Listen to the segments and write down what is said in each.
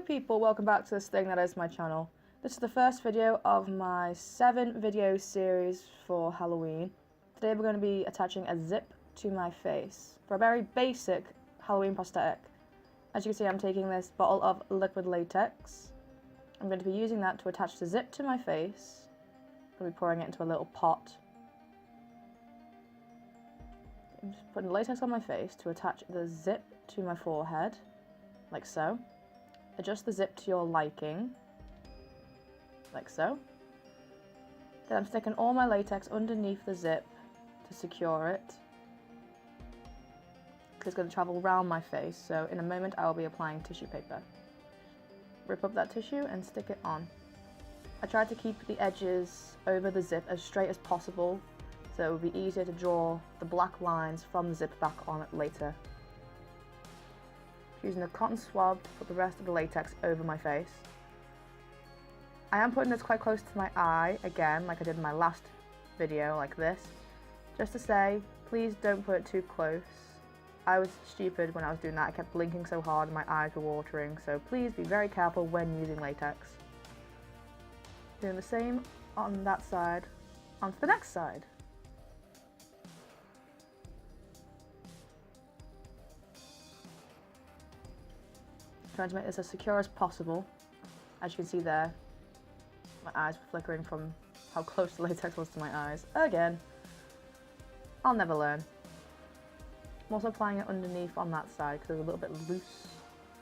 people, welcome back to this thing that is my channel. This is the first video of my 7-video series for Halloween. Today we're going to be attaching a zip to my face for a very basic Halloween prosthetic. As you can see, I'm taking this bottle of liquid latex. I'm going to be using that to attach the zip to my face. I'm going to be pouring it into a little pot. I'm just putting latex on my face to attach the zip to my forehead, like so. Adjust the zip to your liking, like so. Then I'm sticking all my latex underneath the zip to secure it, because it's going to travel around my face, so in a moment I will be applying tissue paper. Rip up that tissue and stick it on. I tried to keep the edges over the zip as straight as possible, so it would be easier to draw the black lines from the zip back on it later. Using a cotton swab to put the rest of the latex over my face. I am putting this quite close to my eye, again, like I did in my last video, like this. Just to say, please don't put it too close. I was stupid when I was doing that. I kept blinking so hard and my eyes were watering, so please be very careful when using latex. Doing the same on that side, onto the next side. Trying to make this as secure as possible. As you can see there, my eyes were flickering from how close the latex was to my eyes. Again, I'll never learn. I'm also applying it underneath on that side because it was a little bit loose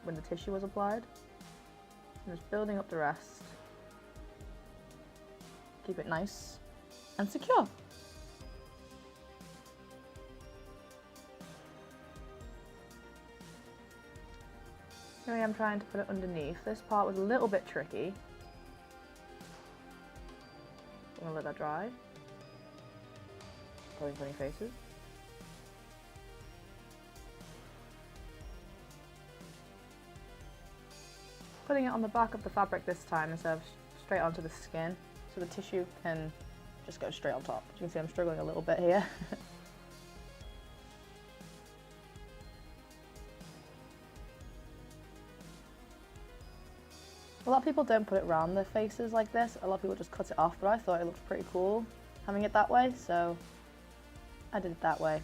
when the tissue was applied. I'm just building up the rest. Keep it nice and secure. Here I am trying to put it underneath. This part was a little bit tricky. I'm gonna let that dry. Pulling funny faces. Putting it on the back of the fabric this time instead of straight onto the skin, so the tissue can just go straight on top. As you can see, I'm struggling a little bit here. A lot of people don't put it around their faces like this. A lot of people just cut it off, but I thought it looked pretty cool having it that way, so I did it that way.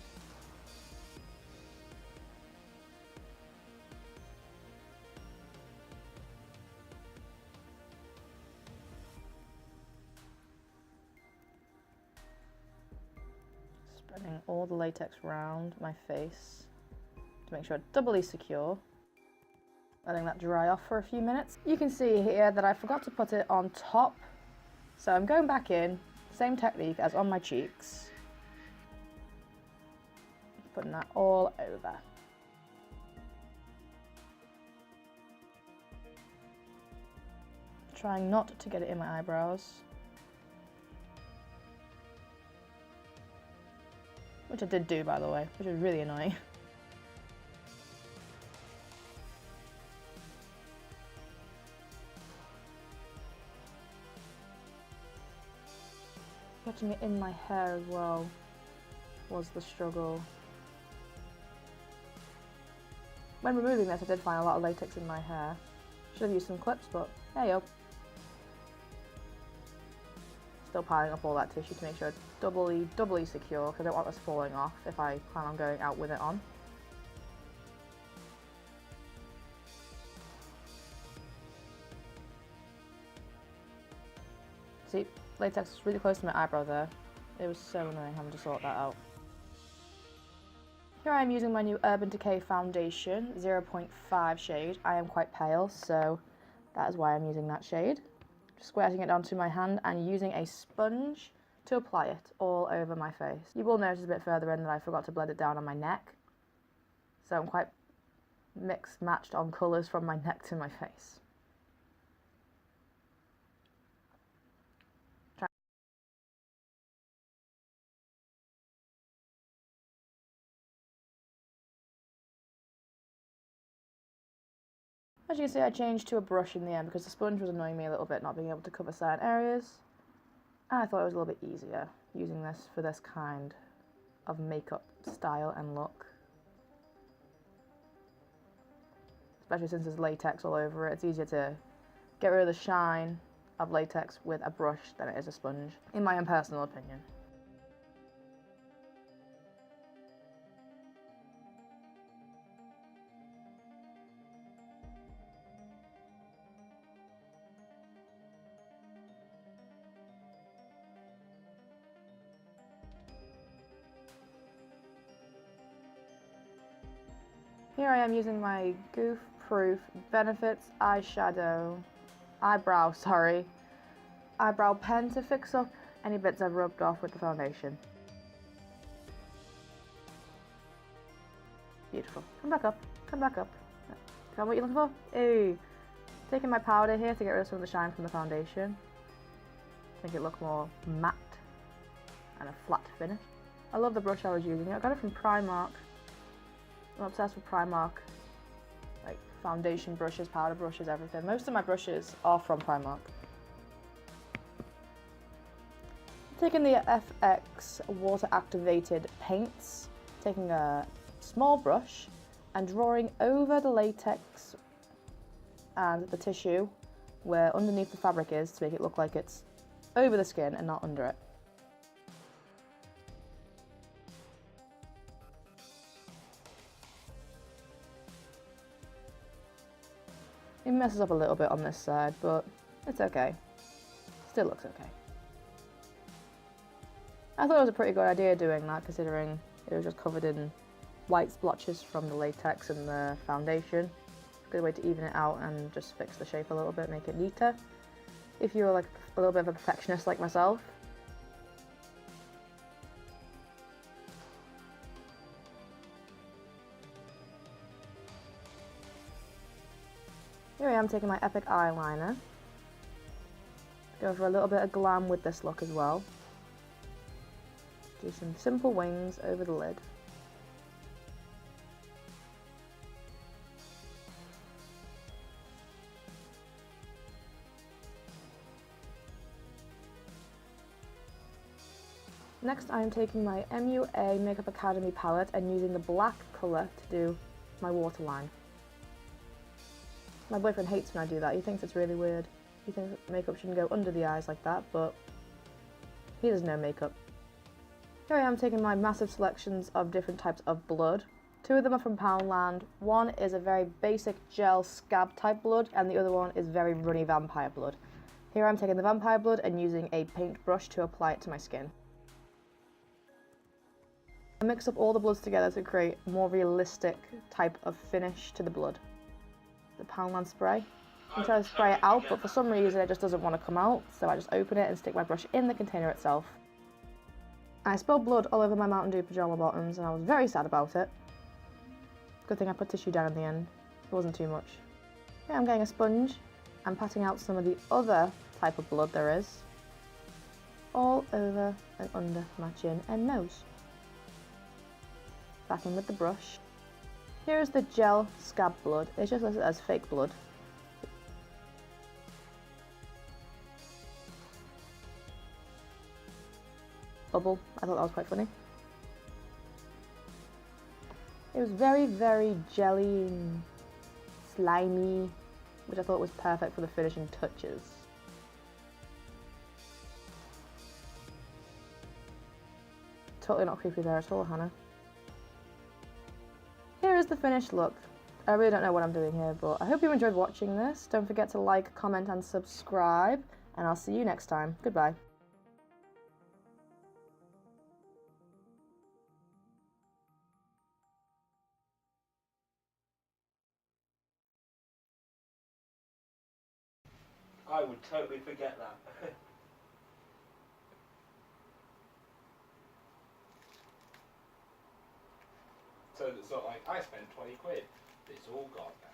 Spreading all the latex around my face to make sure it's doubly secure. Letting that dry off for a few minutes. You can see here that I forgot to put it on top, so I'm going back in, same technique as on my cheeks. Putting that all over. Trying not to get it in my eyebrows. Which I did do, by the way, which is really annoying. Getting it in my hair as well was the struggle. When removing this, I did find a lot of latex in my hair. Should have used some clips, but hey yo. Still piling up all that tissue to make sure it's doubly secure, because I don't want this falling off if I plan on going out with it on. See, latex was really close to my eyebrow there. It was so annoying having to sort that out. Here I am using my new Urban Decay foundation, 0.5 shade. I am quite pale, so that is why I'm using that shade. Just squirting it onto my hand and using a sponge to apply it all over my face. You will notice a bit further in that I forgot to blend it down on my neck. So I'm quite matched on colours from my neck to my face. As you can see, I changed to a brush in the end because the sponge was annoying me a little bit, not being able to cover certain areas. And I thought it was a little bit easier using this for this kind of makeup style and look. especially since there's latex all over it. It's easier to get rid of the shine of latex with a brush than it is a sponge, in my own personal opinion. Here I am using my Goof Proof Benefits eyebrow pen to fix up any bits I've rubbed off with the foundation. Beautiful. Come back up. Come back up. Tell me what you're looking for. Hey. Taking my powder here to get rid of some of the shine from the foundation. Make it look more matte and a flat finish. I love the brush I was using. I got it from Primark. I'm obsessed with Primark, like foundation brushes, powder brushes, everything. Most of my brushes are from Primark. Taking the FX water activated paints, taking a small brush and drawing over the latex and the tissue where underneath the fabric is to make it look like it's over the skin and not under it. It messes up a little bit on this side, but it's okay. Still looks okay. I thought it was a pretty good idea doing that, considering it was just covered in white splotches from the latex and the foundation. A good way to even it out and just fix the shape a little bit, make it neater. If you're like a little bit of a perfectionist like myself. Here I am taking my Epic eyeliner. Go for a little bit of glam with this look as well. Do some simple wings over the lid. Next I am taking my MUA Makeup Academy palette and using the black colour to do my waterline. My boyfriend hates when I do that. He thinks it's really weird. He thinks makeup shouldn't go under the eyes like that, but he does no makeup. Here I am taking my massive selections of different types of blood. Two of them are from Poundland. One is a very basic gel scab type blood, and the other one is very runny vampire blood. Here I'm taking the vampire blood and using a paintbrush to apply it to my skin. I mix up all the bloods together to create a more realistic type of finish to the blood. The Poundland spray. I'm trying to spray it out, but for some reason it just doesn't want to come out, so I just open it and stick my brush in the container itself. I spilled blood all over my Mountain Dew pyjama bottoms and I was very sad about it. Good thing I put tissue down in the end. It wasn't too much. Here I'm getting a sponge and patting out some of the other type of blood there is, all over and under my chin and nose. Back in with the brush. Here is the gel scab blood. It's just listed as fake blood. Bubble. I thought that was quite funny. It was very, very jelly and slimy, which I thought was perfect for the finishing touches. Totally not creepy there at all, Hannah. Here is the finished look. I really don't know what I'm doing here, but I hope you enjoyed watching this. Don't forget to like, comment and subscribe, and I'll see you next time. Goodbye. I would totally forget that. So it's not like I spent 20 quid. It's all gone now.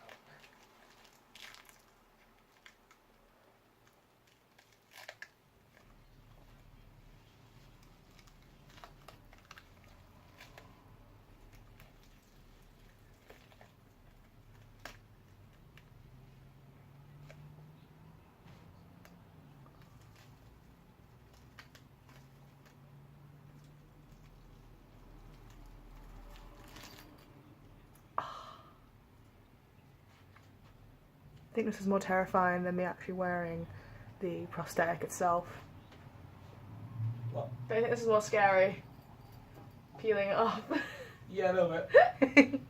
I think this is more terrifying than me actually wearing the prosthetic itself. What? Don't you think this is more scary? Peeling it off. Yeah, a little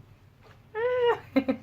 bit.